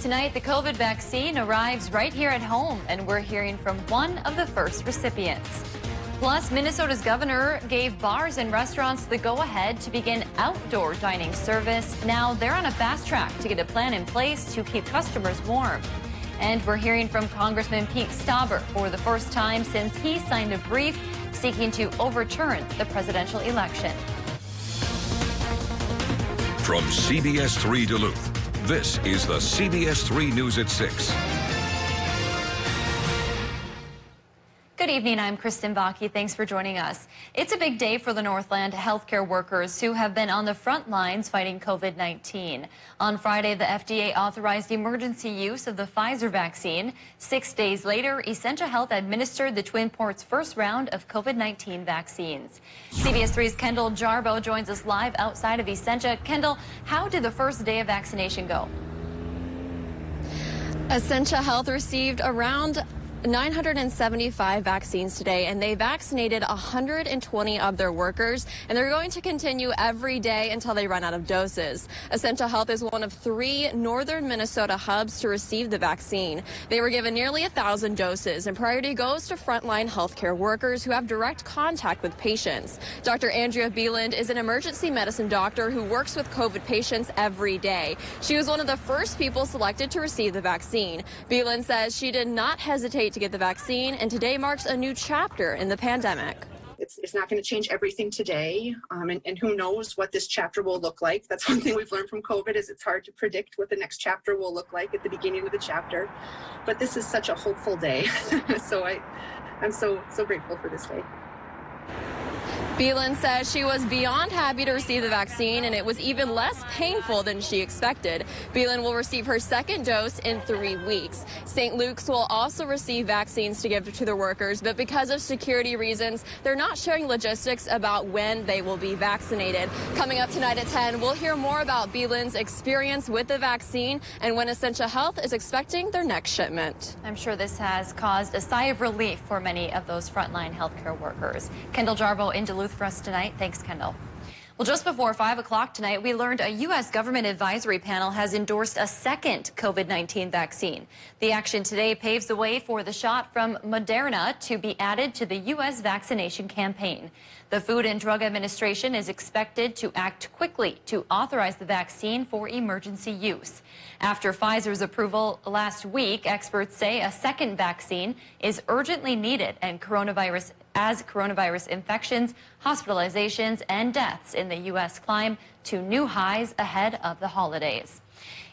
tonight, the COVID vaccine arrives right here at home, and we're hearing from one of the first recipients. Plus, Minnesota's governor gave bars and restaurants the go-ahead to begin outdoor dining service. Now they're on a fast track to get a plan in place to keep customers warm. And we're hearing from Congressman Pete Stauber for the first time since he signed a brief seeking to overturn the presidential election. From CBS3 Duluth, this is the CBS3 News at 6. Good evening, I'm Kristen Bakke. Thanks for joining us. It's a big day for the Northland healthcare workers who have been on the front lines fighting COVID-19. On Friday, the FDA authorized emergency use of the Pfizer vaccine. 6 days later, Essentia Health administered the Twin Ports' first round of COVID-19 vaccines. CBS3's Kendall Jarbo joins us live outside of Essentia. Kendall, how did the first day of vaccination go? Essentia Health received around 975 vaccines today, and they vaccinated 120 of their workers, and they're going to continue every day until they run out of doses. Essentia Health is one of 3 northern Minnesota hubs to receive the vaccine. They were given nearly 1,000 doses, and priority goes to frontline healthcare workers who have direct contact with patients. Dr. Andrea Beeland is an emergency medicine doctor who works with COVID patients every day. She was one of the first people selected to receive the vaccine. Beeland says she did not hesitate to get the vaccine, and today marks a new chapter in the pandemic. It's not going to change everything today, and who knows what this chapter will look like. That's one thing we've learned from COVID is it's hard to predict what the next chapter will look like at the beginning of the chapter. But this is such a hopeful day, so I'm so grateful for this day. Beeland says she was beyond happy to receive the vaccine, and it was even less painful than she expected. Beeland will receive her second dose in 3 weeks. St. Luke's will also receive vaccines to give to their workers, but because of security reasons, they're not sharing logistics about when they will be vaccinated. Coming up tonight at 10, we'll hear more about Beeland's experience with the vaccine and when Essentia Health is expecting their next shipment. I'm sure this has caused a sigh of relief for many of those frontline healthcare workers. Kendall Jarbo in Duluth for us tonight. Thanks, Kendall. Well, just before 5 o'clock tonight, we learned a U.S. government advisory panel has endorsed a second COVID-19 vaccine. The action today paves the way for the shot from Moderna to be added to the U.S. vaccination campaign. The Food and Drug Administration is expected to act quickly to authorize the vaccine for emergency use. After Pfizer's approval last week, experts say a second vaccine is urgently needed and coronavirus infections, hospitalizations, and deaths in the U.S. climb to new highs ahead of the holidays.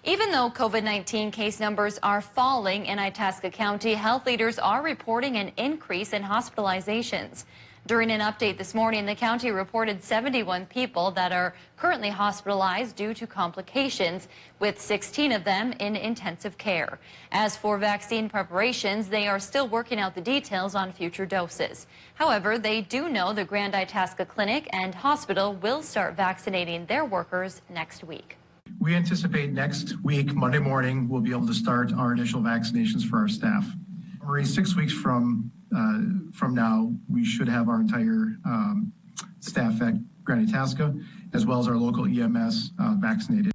Even though COVID-19 case numbers are falling in Itasca County, health leaders are reporting an increase in hospitalizations. During an update this morning, the county reported 71 people that are currently hospitalized due to complications, with 16 of them in intensive care. As for vaccine preparations, they are still working out the details on future doses. However, they do know the Grand Itasca Clinic and Hospital will start vaccinating their workers next week. We anticipate next week, Monday morning, we'll be able to start our initial vaccinations for our staff. Marie, 6 weeks from now, we should have our entire staff at Grand Itasca, as well as our local EMS vaccinated.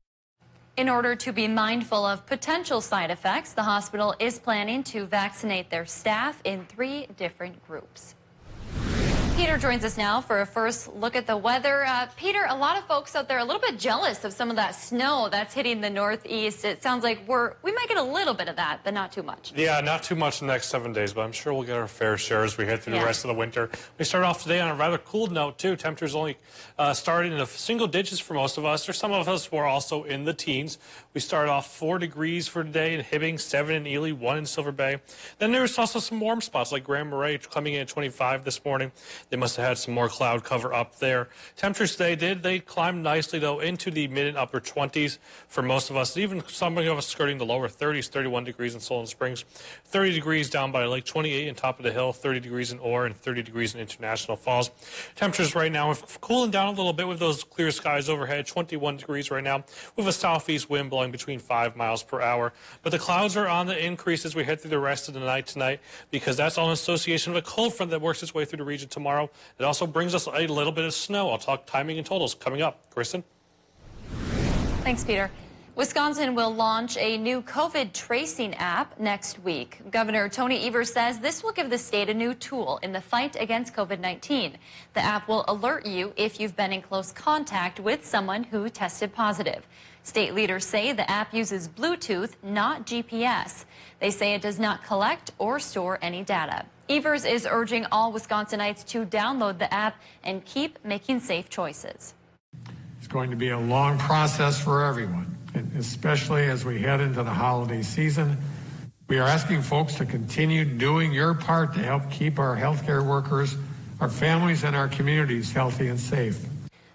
In order to be mindful of potential side effects, the hospital is planning to vaccinate their staff in 3 different groups. Peter joins us now for a first look at the weather. Peter, a lot of folks out there are a little bit jealous of some of that snow that's hitting the Northeast. It sounds like we might get a little bit of that, but not too much. Yeah, not too much in the next 7 days, but I'm sure we'll get our fair share as we head through the rest of the winter. We start off today on a rather cool note, too. Temperatures only started in the single digits for most of us, or some of us were also in the teens. We start off 4 degrees for today in Hibbing, 7 in Ely, 1 in Silver Bay. Then there's also some warm spots like Grand Marais coming in at 25 this morning. They must have had some more cloud cover up there. Temperatures today they climbed nicely, though, into the mid and upper 20s for most of us. Even some of us skirting the lower 30s, 31 degrees in Solon Springs, 30 degrees down by Lake 28 on top of the hill, 30 degrees in Orr, and 30 degrees in International Falls. Temperatures right now are cooling down a little bit with those clear skies overhead, 21 degrees right now, with a southeast wind blowing between 5 miles per hour. But the clouds are on the increase as we head through the rest of the night tonight, because that's all in association with a cold front that works its way through the region tomorrow. It also brings us a little bit of snow. I'll talk timing and totals coming up. Kristen? Thanks, Peter. Wisconsin will launch a new COVID tracing app next week. Governor Tony Evers says this will give the state a new tool in the fight against COVID-19. The app will alert you if you've been in close contact with someone who tested positive. State leaders say the app uses Bluetooth, not GPS. They say it does not collect or store any data. Evers is urging all Wisconsinites to download the app and keep making safe choices. It's going to be a long process for everyone, and especially as we head into the holiday season. We are asking folks to continue doing your part to help keep our healthcare workers, our families, and our communities healthy and safe.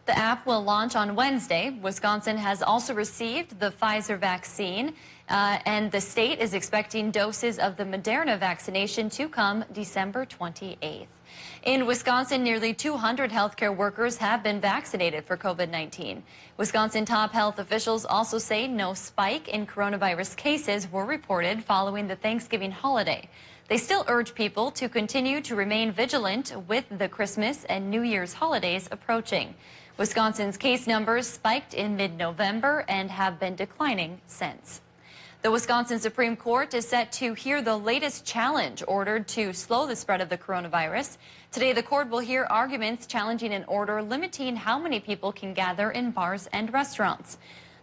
The app will launch on Wednesday. Wisconsin has also received the Pfizer vaccine, and the state is expecting doses of the Moderna vaccination to come December 28th. In Wisconsin, nearly 200 healthcare workers have been vaccinated for COVID-19. Wisconsin top health officials also say no spike in coronavirus cases were reported following the Thanksgiving holiday. They still urge people to continue to remain vigilant with the Christmas and New Year's holidays approaching. Wisconsin's case numbers spiked in mid-November and have been declining since. The Wisconsin Supreme Court is set to hear the latest challenge ordered to slow the spread of the coronavirus. Today, the court will hear arguments challenging an order limiting how many people can gather in bars and restaurants.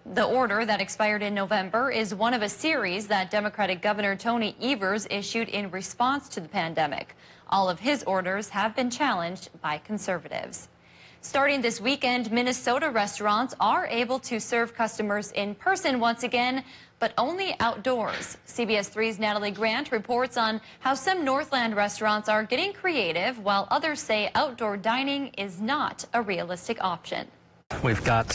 The order that expired in November is one of a series that Democratic Governor Tony Evers issued in response to the pandemic. All of his orders have been challenged by conservatives. Starting this weekend, Minnesota restaurants are able to serve customers in person once again, but only outdoors. CBS3's Natalie Grant reports on how some Northland restaurants are getting creative, while others say outdoor dining is not a realistic option. We've got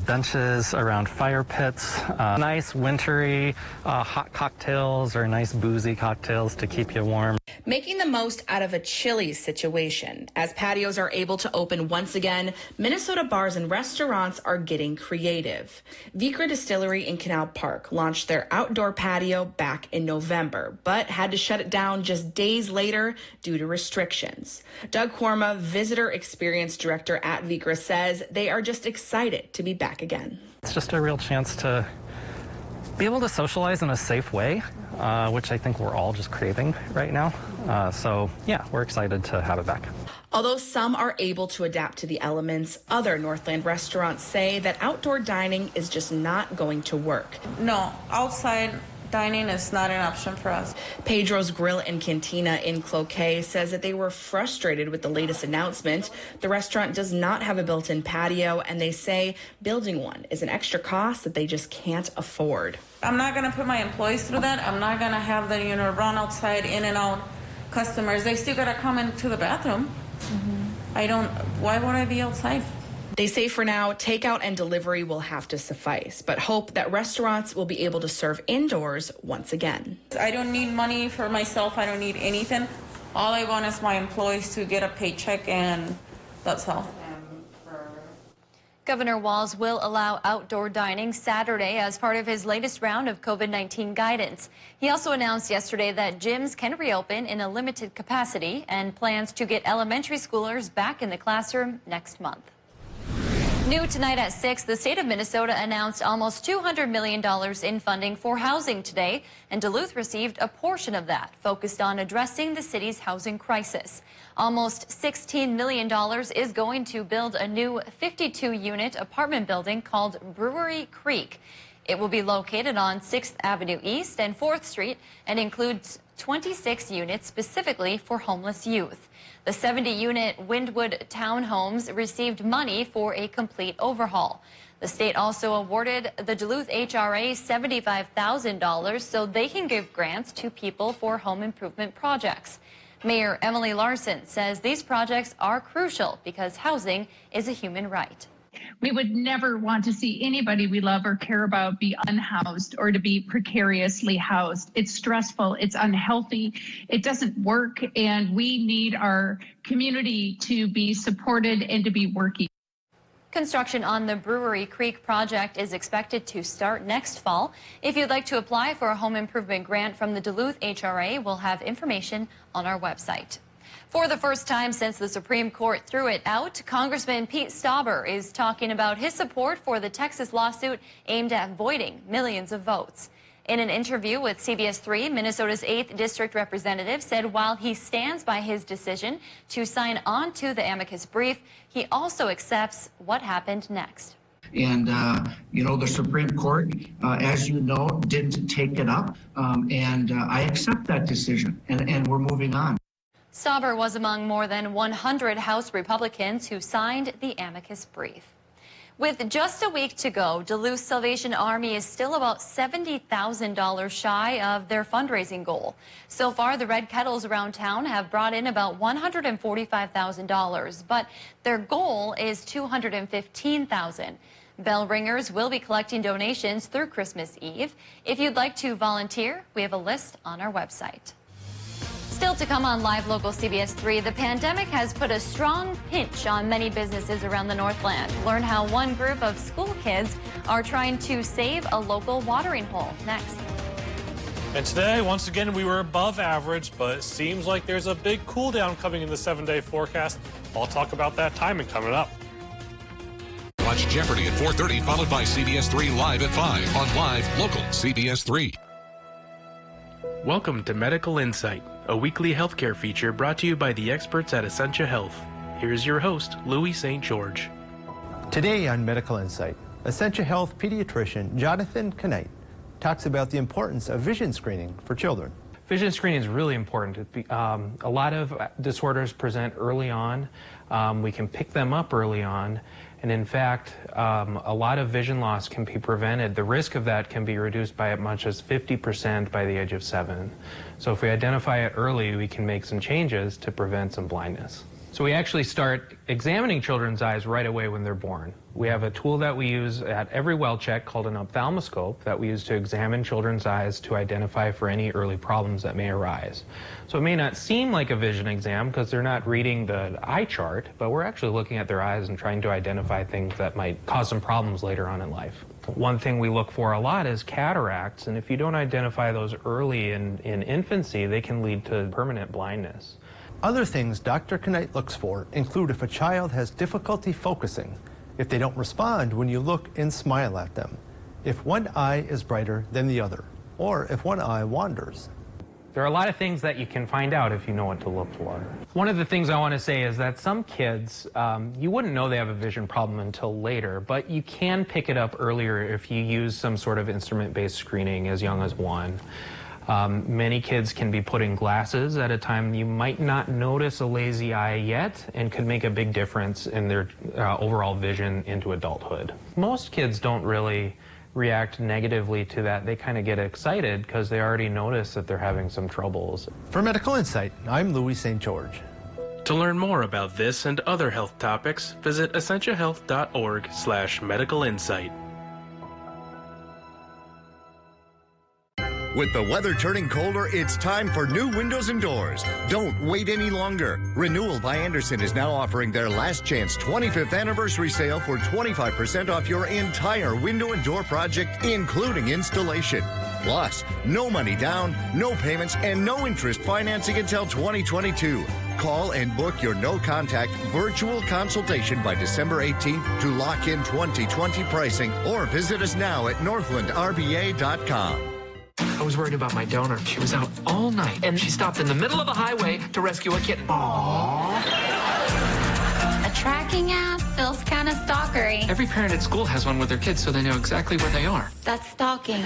benches around fire pits, nice wintry hot cocktails or nice boozy cocktails to keep you warm. Making the most out of a chilly situation. As patios are able to open once again, Minnesota bars and restaurants are getting creative. Vikra Distillery in Canal Park launched their outdoor patio back in November, but had to shut it down just days later due to restrictions. Doug Korma, Visitor Experience Director at Vikra, says they are just excited to be back again. It's just a real chance to be able to socialize in a safe way, which I think we're all just craving right now. So yeah, we're excited to have it back. Although some are able to adapt to the elements, other Northland restaurants say that outdoor dining is just not going to work. No, outside dining is not an option for us. Pedro's Grill and Cantina in Cloquet says that they were frustrated with the latest announcement. The restaurant does not have a built-in patio, and they say building one is an extra cost that they just can't afford. I'm not going to put my employees through that. I'm not going to have them, run outside, in and out customers. They still got to come into the bathroom. Why would I be outside? They say for now, takeout and delivery will have to suffice, but hope that restaurants will be able to serve indoors once again. I don't need money for myself. I don't need anything. All I want is my employees to get a paycheck, and that's all. Governor Walz will allow outdoor dining Saturday as part of his latest round of COVID-19 guidance. He also announced yesterday that gyms can reopen in a limited capacity and plans to get elementary schoolers back in the classroom next month. New tonight at 6, the state of Minnesota announced almost $200 million in funding for housing today, and Duluth received a portion of that, focused on addressing the city's housing crisis. Almost $16 million is going to build a new 52-unit apartment building called Brewery Creek. It will be located on 6th Avenue East and 4th Street and includes 26 units specifically for homeless youth. The 70-unit Windwood townhomes received money for a complete overhaul. The state also awarded the Duluth HRA $75,000 so they can give grants to people for home improvement projects. Mayor Emily Larson says these projects are crucial because housing is a human right. We would never want to see anybody we love or care about be unhoused or to be precariously housed. It's stressful, it's unhealthy, it doesn't work, and we need our community to be supported and to be working. Construction on the Brewery Creek project is expected to start next fall. If you'd like to apply for a home improvement grant from the Duluth HRA, we'll have information on our website. For the first time since the Supreme Court threw it out, Congressman Pete Stauber is talking about his support for the Texas lawsuit aimed at voiding millions of votes. In an interview with CBS3, Minnesota's 8th District Representative said while he stands by his decision to sign on to the amicus brief, he also accepts what happened next. And, the Supreme Court, as you know, didn't take it up. And I accept that decision, and we're moving on. Stauber was among more than 100 House Republicans who signed the amicus brief. With just a week to go, Duluth Salvation Army is still about $70,000 shy of their fundraising goal. So far, the Red Kettles around town have brought in about $145,000, but their goal is $215,000. Bell ringers will be collecting donations through Christmas Eve. If you'd like to volunteer, we have a list on our website. Still to come on Live Local CBS3, the pandemic has put a strong pinch on many businesses around the Northland. Learn how one group of school kids are trying to save a local watering hole. Next. And today, once again, we were above average, but it seems like there's a big cool down coming in the 7-day forecast. I'll talk about that timing coming up. Watch Jeopardy! At 4:30, followed by CBS3 Live at 5 on Live Local CBS3. Welcome to Medical Insight, a weekly healthcare feature brought to you by the experts at Essentia Health. Here's your host, Louis St. George. Today on Medical Insight, Essentia Health pediatrician Jonathan Knight talks about the importance of vision screening for children. Vision screening is really important. A lot of disorders present early on. We can pick them up early on. And in fact, a lot of vision loss can be prevented. The risk of that can be reduced by as much as 50% by the age of 7. So if we identify it early, we can make some changes to prevent some blindness. So we actually start examining children's eyes right away when they're born. We have a tool that we use at every well check called an ophthalmoscope that we use to examine children's eyes to identify for any early problems that may arise. So it may not seem like a vision exam because they're not reading the eye chart, but we're actually looking at their eyes and trying to identify things that might cause some problems later on in life. One thing we look for a lot is cataracts, and if you don't identify those early in infancy, they can lead to permanent blindness. Other things Dr. Knight looks for include if a child has difficulty focusing, if they don't respond when you look and smile at them, if one eye is brighter than the other, or if one eye wanders. There are a lot of things that you can find out if you know what to look for. One of the things I want to say is that some kids, you wouldn't know they have a vision problem until later, but you can pick it up earlier if you use some sort of instrument-based screening as young as 1. Many kids can be put in glasses at a time you might not notice a lazy eye yet and could make a big difference in their overall vision into adulthood. Most kids don't really react negatively to that. They kind of get excited because they already notice that they're having some troubles. For Medical Insight, I'm Louis St. George. To learn more about this and other health topics, visit essentiahealth.org/medical insight. With the weather turning colder, it's time for new windows and doors. Don't wait any longer. Renewal by Andersen is now offering their last chance 25th anniversary sale for 25% off your entire window and door project, including installation. Plus, no money down, no payments, and no interest financing until 2022. Call and book your no-contact virtual consultation by December 18th to lock in 2020 pricing, or visit us now at northlandrba.com. I was worried about my donor. She was out all night, and she stopped in the middle of a highway to rescue a kitten. Aww. A tracking app feels kind of stalkery. Every parent at school has one with their kids so they know exactly where they are. That's stalking.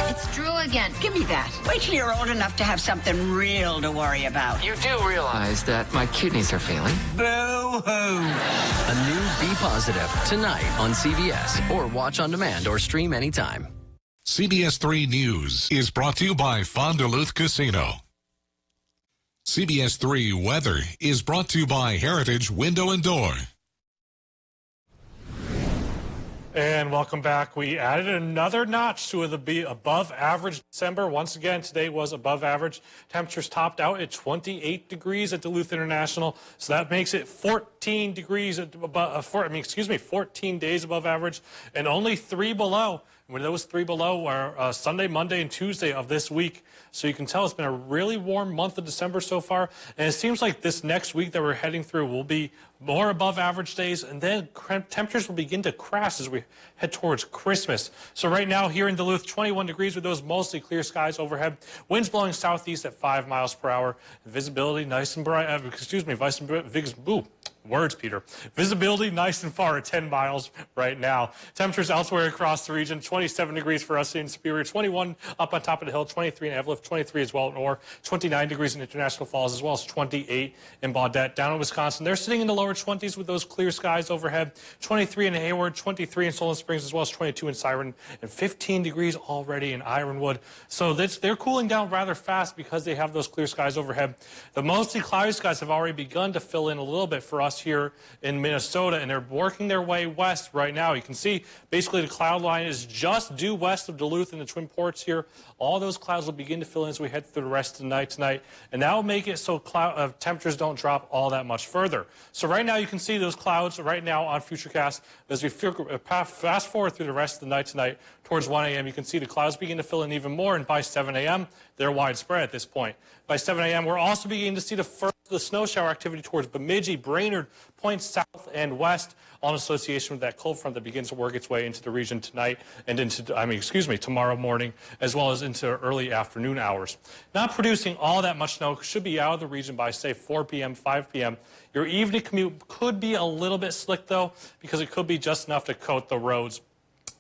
It's Drew again. Give me that. Wait till you're old enough to have something real to worry about. You do realize that my kidneys are failing? Boo-hoo. A new Be Positive tonight on CBS, or watch on demand or stream anytime. CBS3 News is brought to you by Fond du Luth Casino. CBS3 Weather is brought to you by Heritage Window and Door. And welcome back. We added another notch to the above average December. Once again, today was above average. Temperatures topped out at 28 degrees at Duluth International. So that makes it 14 degrees, 14 days above average and only 3 below When those 3 below are Sunday, Monday, and Tuesday of this week. So you can tell it's been a really warm month of December so far. And it seems like this next week that we're heading through will be more above average days, and then temperatures will begin to crash as we head towards Christmas. So right now here in Duluth, 21 degrees with those mostly clear skies overhead. Winds blowing southeast at 5 miles per hour. Visibility nice and bright. Words, Peter. Visibility nice and far at 10 miles right now. Temperatures elsewhere across the region, 27 degrees for us in Superior, 21 up on top of the hill, 23 in Evelyn, 23 as well in Orr, 29 degrees in International Falls, as well as 28 in Baudette. Down in Wisconsin, they're sitting in the lower 20s with those clear skies overhead, 23 in Hayward, 23 in Solon Springs, as well as 22 in Siren, and 15 degrees already in Ironwood. So they're cooling down rather fast because they have those clear skies overhead. The mostly cloudy skies have already begun to fill in a little bit for us here in Minnesota, and they're working their way west right now. You can see basically the cloud line is just due west of Duluth and the Twin Ports here. All those clouds will begin to fill in as we head through the rest of the night tonight, and that will make it so temperatures don't drop all that much further. So right now you can see those clouds right now on Futurecast. As we fast forward through the rest of the night tonight towards 1 a.m., you can see the clouds begin to fill in even more, and by 7 a.m., they're widespread at this point. By 7 a.m., we're also beginning to see the snow shower activity towards Bemidji, Brainerd, points south and west, all in association with that cold front that begins to work its way into the region tonight and into, tomorrow morning, as well as into early afternoon hours. Not producing all that much snow, should be out of the region by, say, 4 p.m., 5 p.m. Your evening commute could be a little bit slick, though, because it could be just enough to coat the roads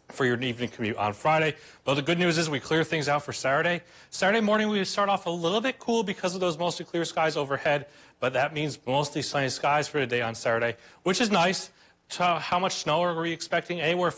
for your evening commute on Friday. But the good news is we clear things out for Saturday. Saturday morning, we start off a little bit cool because of those mostly clear skies overhead, but that means mostly sunny skies for the day on Saturday, which is nice. How much snow are we expecting? Anywhere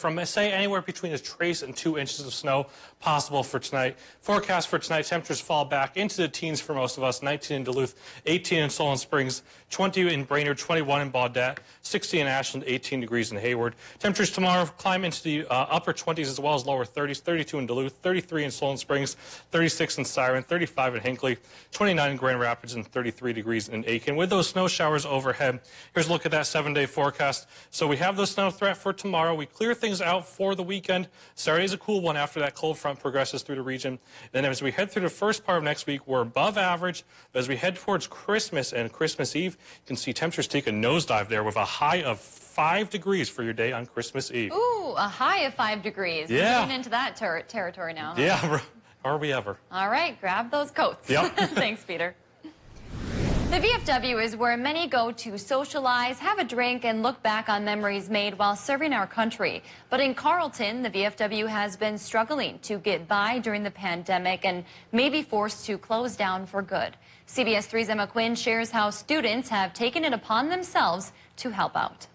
between a trace and 2 inches of snow possible for tonight. Forecast for tonight, temperatures fall back into the teens for most of us. 19 in Duluth, 18 in Solon Springs, 20 in Brainerd, 21 in Baudette, 60 in Ashland, 18 degrees in Hayward. Temperatures tomorrow climb into the upper 20s as well as lower 30s. 32 in Duluth, 33 in Solon Springs, 36 in Siren, 35 in Hinckley, 29 in Grand Rapids, and 33 degrees in Aiken. With those snow showers overhead, here's a look at that 7-day forecast. So we have the snow threat for tomorrow. We clear things out for the weekend. Saturday's a cool one after that cold front progresses through the region. Then as we head through the first part of next week, we're above average. But as we head towards Christmas and Christmas Eve, you can see temperatures take a nosedive there with a high of 5 degrees for your day on Christmas Eve. Ooh, a high of 5 degrees. Yeah. We're getting into that territory now. Huh? Yeah, are we ever? All right, grab those coats. Yep. Thanks, Peter. The VFW is where many go to socialize, have a drink, and look back on memories made while serving our country. But in Carlton, the VFW has been struggling to get by during the pandemic and may be forced to close down for good. CBS3's Emma Quinn shares how students have taken it upon themselves to help out.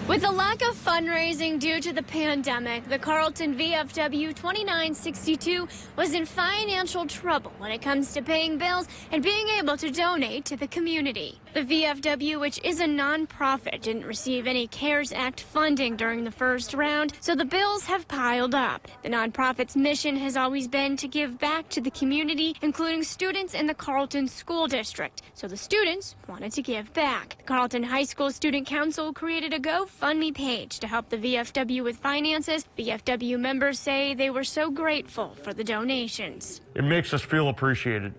With a lack of fundraising due to the pandemic, the Carlton VFW 2962 was in financial trouble when it comes to paying bills and being able to donate to the community. The VFW, which is a nonprofit, didn't receive any CARES Act funding during the first round, so the bills have piled up. The nonprofit's mission has always been to give back to the community, including students in the Carlton School District, so the students wanted to give back. The Carlton High School Student Council created a GoFundMe page to help the VFW with finances. VFW members say they were so grateful for the donations. It makes us feel appreciated.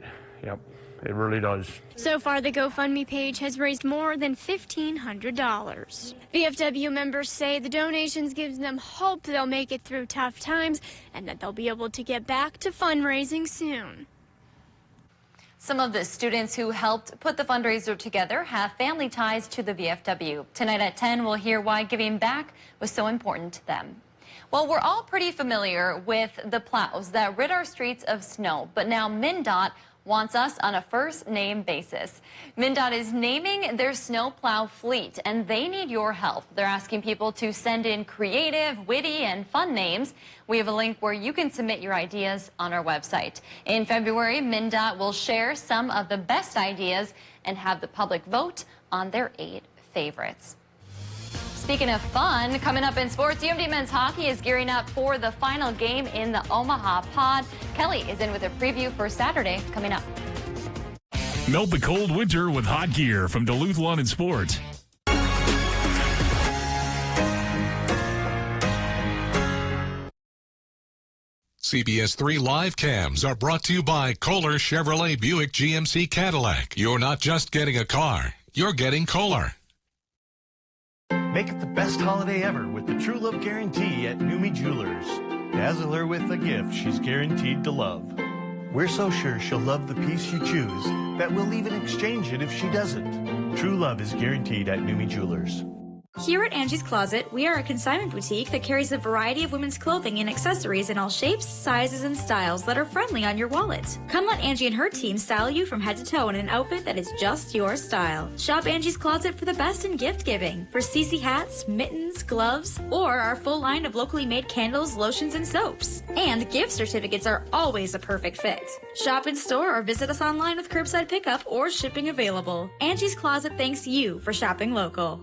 Yep, it really does. So far, the GoFundMe page has raised more than $1,500. VFW members say the donations gives them hope they'll make it through tough times and that they'll be able to get back to fundraising soon. Some of the students who helped put the fundraiser together have family ties to the VFW. Tonight at 10, we'll hear why giving back was so important to them. Well, we're all pretty familiar with the plows that rid our streets of snow, but now MnDOT wants us on a first-name basis. MnDOT is naming their snowplow fleet, and they need your help. They're asking people to send in creative, witty, and fun names. We have a link where you can submit your ideas on our website. In February, MnDOT will share some of the best ideas and have the public vote on their 8 favorites. Speaking of fun, coming up in sports, UMD men's hockey is gearing up for the final game in the Omaha Pod. Kelly is in with a preview for Saturday coming up. Melt the cold winter with hot gear from Duluth Lawn and Sports. CBS3 Live Cams are brought to you by Kohler Chevrolet Buick GMC Cadillac. You're not just getting a car, you're getting Kohler. Make it the best holiday ever with the True Love Guarantee at Numi Jewelers. Dazzle her with a gift she's guaranteed to love. We're so sure she'll love the piece you choose that we'll even exchange it if she doesn't. True love is guaranteed at Numi Jewelers. Here at Angie's Closet, we are a consignment boutique that carries a variety of women's clothing and accessories in all shapes, sizes, and styles that are friendly on your wallet. Come let Angie and her team style you from head to toe in an outfit that is just your style. Shop Angie's Closet for the best in gift giving, for CC hats, mittens, gloves, or our full line of locally made candles, lotions, and soaps. And gift certificates are always a perfect fit. Shop in store or visit us online with curbside pickup or shipping available. Angie's Closet thanks you for shopping local.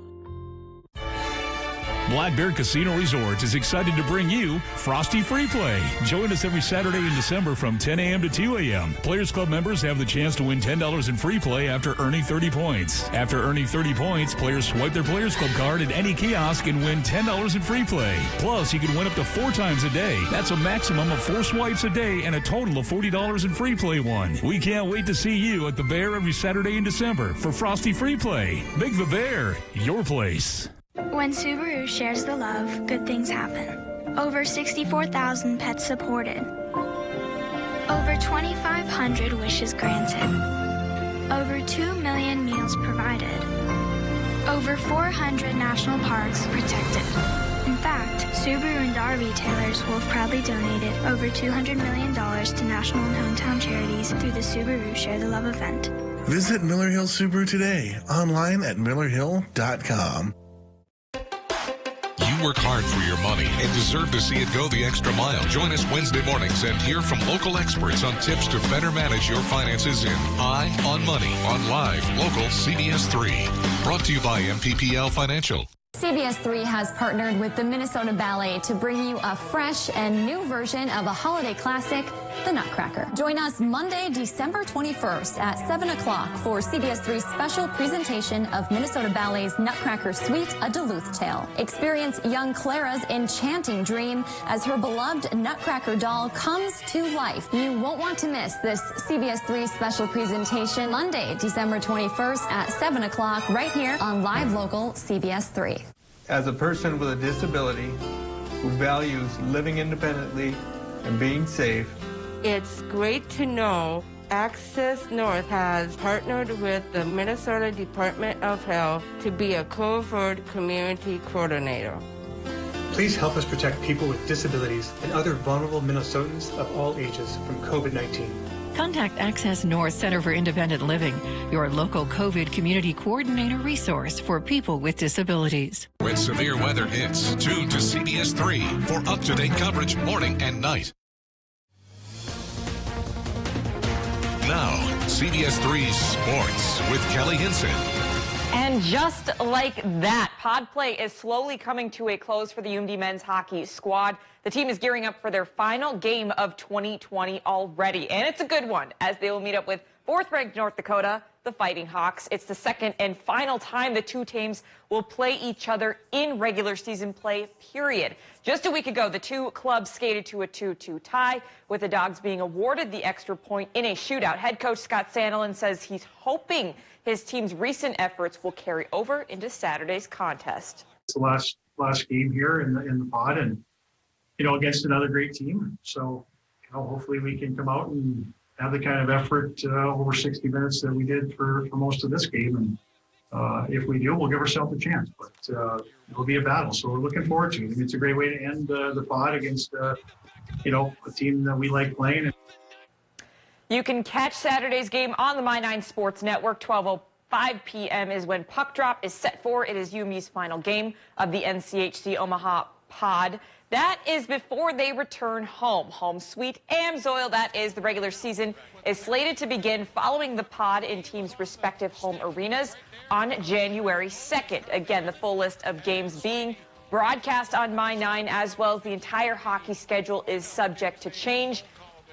Black Bear Casino Resort is excited to bring you Frosty Free Play. Join us every Saturday in December from 10 a.m. to 2 a.m. Players Club members have the chance to win $10 in free play after earning 30 points. After earning 30 points, players swipe their Players Club card at any kiosk and win $10 in free play. Plus, you can win up to 4 times a day. That's a maximum of 4 swipes a day and a total of $40 in free play won. We can't wait to see you at the Bear every Saturday in December for Frosty Free Play. Make the Bear your place. When Subaru shares the love, good things happen. Over 64,000 pets supported. Over 2,500 wishes granted. Over 2 million meals provided. Over 400 national parks protected. In fact, Subaru and our retailers will have proudly donated over $200 million to national and hometown charities through the Subaru Share the Love event. Visit Miller Hill Subaru today, online at millerhill.com. You work hard for your money and deserve to see it go the extra mile. Join us Wednesday mornings and hear from local experts on tips to better manage your finances in Eye on Money on Live Local CBS3. Brought to you by MPPL Financial. CBS3 has partnered with the Minnesota Ballet to bring you a fresh and new version of a holiday classic, The Nutcracker. Join us Monday, December 21st at 7 o'clock for CBS3's special presentation of Minnesota Ballet's Nutcracker Suite, A Duluth Tale. Experience young Clara's enchanting dream as her beloved Nutcracker doll comes to life. You won't want to miss this CBS3 special presentation Monday, December 21st at 7 o'clock right here on Live Local CBS3. As a person with a disability who values living independently and being safe, it's great to know Access North has partnered with the Minnesota Department of Health to be a covert community coordinator. Please help us protect people with disabilities and other vulnerable Minnesotans of all ages from COVID-19. Contact Access North Center for Independent Living, your local COVID community coordinator resource for people with disabilities. When severe weather hits, tune to CBS3 for up-to-date coverage morning and night. Now, CBS3 Sports with Kelly Hinson. And just like that, pod play is slowly coming to a close for the UMD men's hockey squad. The team is gearing up for their final game of 2020 already, and it's a good one as they will meet up with 4th-ranked North Dakota, the Fighting Hawks. It's the second and final time the two teams will play each other in regular season play, period. Just a week ago, the two clubs skated to a 2-2 tie, with the Dogs being awarded the extra point in a shootout. Head coach Scott Sandelin says he's hoping his team's recent efforts will carry over into Saturday's contest. It's the last game here in the pod, and against another great team. So hopefully we can come out and have the kind of effort over 60 minutes that we did for most of this game. And if we do, we'll give ourselves a chance. But it'll be a battle, so we're looking forward to it. I mean, it's a great way to end the pod against a team that we like playing. You can catch Saturday's game on the My9 Sports Network. 12:05 p.m. is when puck drop is set for. It is UMD's final game of the NCHC Omaha pod. That is before they return home. Home sweet Amsoil, that is, the regular season is slated to begin following the pod in teams' respective home arenas on January 2nd. Again, the full list of games being broadcast on My9, as well as the entire hockey schedule, is subject to change,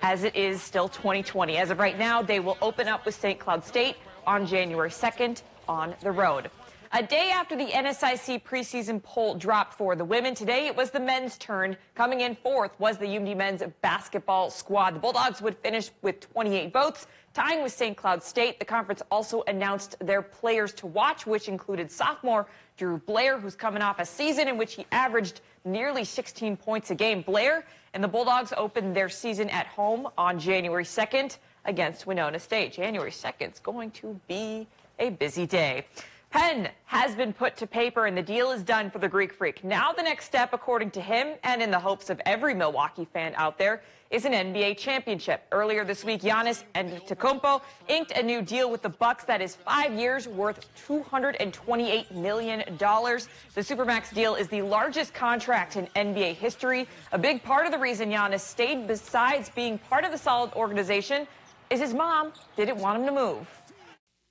as it is still 2020. As of right now, they will open up with St. Cloud State on January 2nd on the road. A day after the NSIC preseason poll dropped for the women, today it was the men's turn. Coming in fourth was the UMD men's basketball squad. The Bulldogs would finish with 28 votes, tying with St. Cloud State. The conference also announced their players to watch, which included sophomore Drew Blair, who's coming off a season in which he averaged nearly 16 points a game. Blair and the Bulldogs opened their season at home on January 2nd against Winona State. January 2nd is going to be a busy day. Penn has been put to paper and the deal is done for the Greek Freak. Now the next step, according to him and in the hopes of every Milwaukee fan out there, is an NBA championship. Earlier this week, Giannis Antetokounmpo inked a new deal with the Bucks that is 5 years worth $228 million. The Supermax deal is the largest contract in NBA history. A big part of the reason Giannis stayed, besides being part of the solid organization, is his mom didn't want him to move.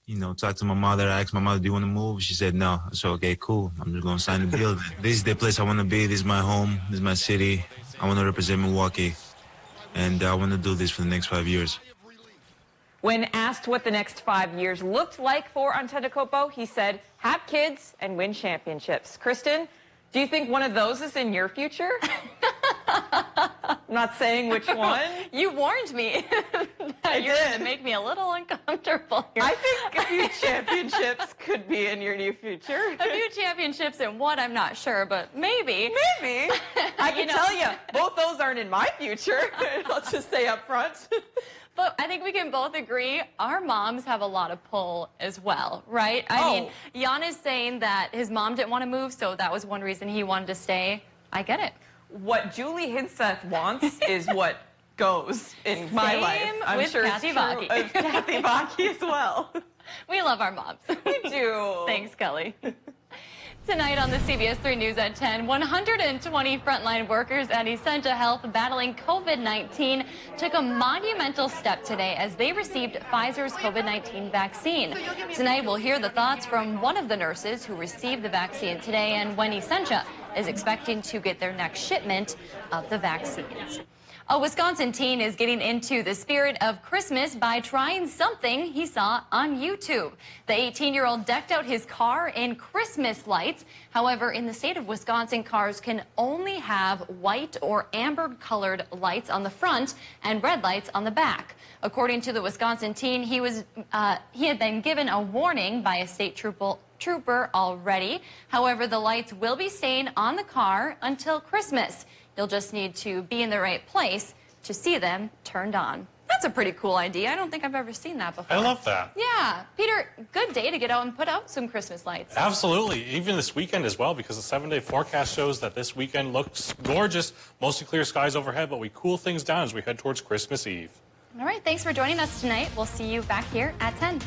You know, talked to my mother. I asked my mother, do you want to move? She said no. So, okay, cool. I'm just going to sign the deal. This is the place I want to be. This is my home. This is my city. I want to represent Milwaukee. And I want to do this for the next 5 years. When asked what the next 5 years looked like for Antetokounmpo, he said, have kids and win championships. Kristen, do you think one of those is in your future? I'm not saying which one. You warned me that you're going to make me a little uncomfortable here. I think a few championships could be in your near future. A few championships and what, I'm not sure, but maybe. Maybe. I can tell you, both those aren't in my future. I'll just say up front. But I think we can both agree our moms have a lot of pull as well, right? I mean, Giannis saying that his mom didn't want to move, so that was one reason he wanted to stay. I get it. What Julie Hinseth wants is what goes in my life. I'm sure Kathy it's true of Kathy Baki as well. We love our moms. We do. Thanks, Kelly. Tonight on the CBS3 News at 10, 120 frontline workers at Essentia Health battling COVID-19 took a monumental step today as they received Pfizer's COVID-19 vaccine. Tonight, we'll hear the thoughts from one of the nurses who received the vaccine today and when Essentia is expecting to get their next shipment of the vaccines. A Wisconsin teen is getting into the spirit of Christmas by trying something he saw on YouTube. The 18-year-old decked out his car in Christmas lights. However, in the state of Wisconsin, cars can only have white or amber-colored lights on the front and red lights on the back. According to the Wisconsin teen, he had been given a warning by a state trooper already. However, the lights will be staying on the car until Christmas. You'll just need to be in the right place to see them turned on. That's a pretty cool idea. I don't think I've ever seen that before. I love that. Yeah. Peter, good day to get out and put out some Christmas lights. Absolutely. Even this weekend as well, because the 7-day forecast shows that this weekend looks gorgeous. Mostly clear skies overhead, but we cool things down as we head towards Christmas Eve. All right. Thanks for joining us tonight. We'll see you back here at 10.